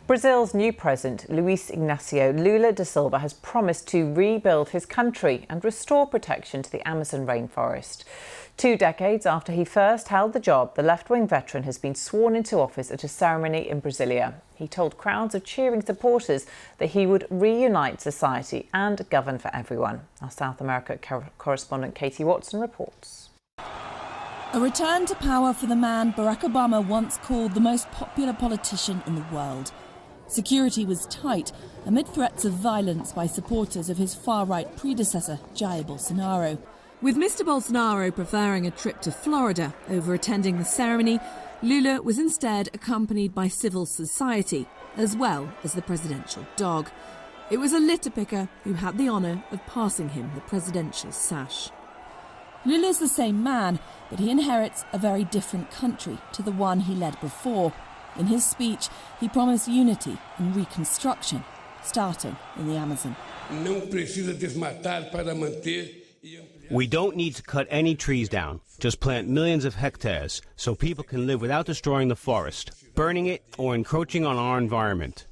Brazil's new president, Luiz Inacio Lula da Silva, has promised to rebuild his country and restore protection to the Amazon rainforest. 2 decades after he first held the job, the left-wing veteran has been sworn into office at a ceremony in Brasilia. He told crowds of cheering supporters that he would reunite society and govern for everyone. Our South America correspondent Katie Watson reports. A return to power for the man Barack Obama once called the most popular politician in the world. Security was tight amid threats of violence by supporters of his far-right predecessor, Jair Bolsonaro. With Mr. Bolsonaro preferring a trip to Florida over attending the ceremony, Lula was instead accompanied by civil society, as well as the presidential dog. It was a litter picker who had the honour of passing him the presidential sash. Lula's the same man, but he inherits a very different country to the one he led before. In his speech, he promised unity and reconstruction, starting in the Amazon. We don't need to cut any trees down, just plant millions of hectares so people can live without destroying the forest, burning it or encroaching on our environment.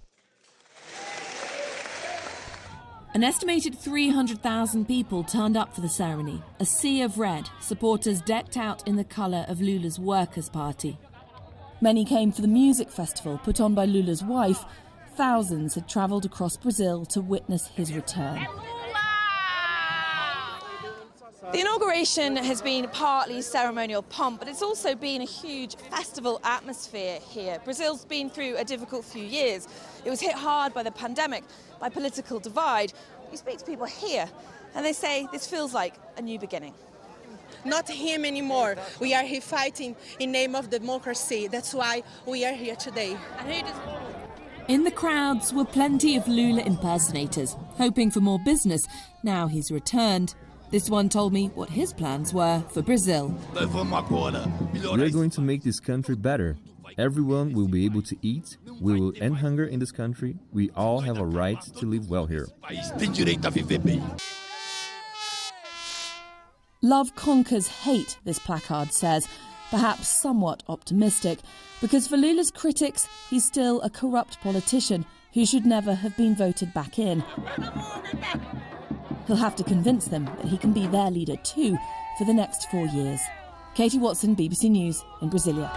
An estimated 300,000 people turned up for the ceremony, a sea of red, supporters decked out in the colour of Lula's Workers' Party. Many came for the music festival put on by Lula's wife. Thousands had travelled across Brazil to witness his return. The inauguration has been partly ceremonial pomp, but it's also been a huge festival atmosphere here. Brazil's been through a difficult few years. It was hit hard by the pandemic, by political divide. You speak to people here, and they say this feels like a new beginning. Not him anymore. We are here fighting in name of democracy. That's why we are here today. And who does... In the crowds were plenty of Lula impersonators, hoping for more business now he's returned. This one told me what his plans were for Brazil. We're going to make this country better. Everyone will be able to eat. We will end hunger in this country. We all have a right to live well here. Love conquers hate, this placard says, perhaps somewhat optimistic, because for Lula's critics, he's still a corrupt politician who should never have been voted back in. He'll have to convince them that he can be their leader too for the next 4 years. Katie Watson, BBC News in Brasilia.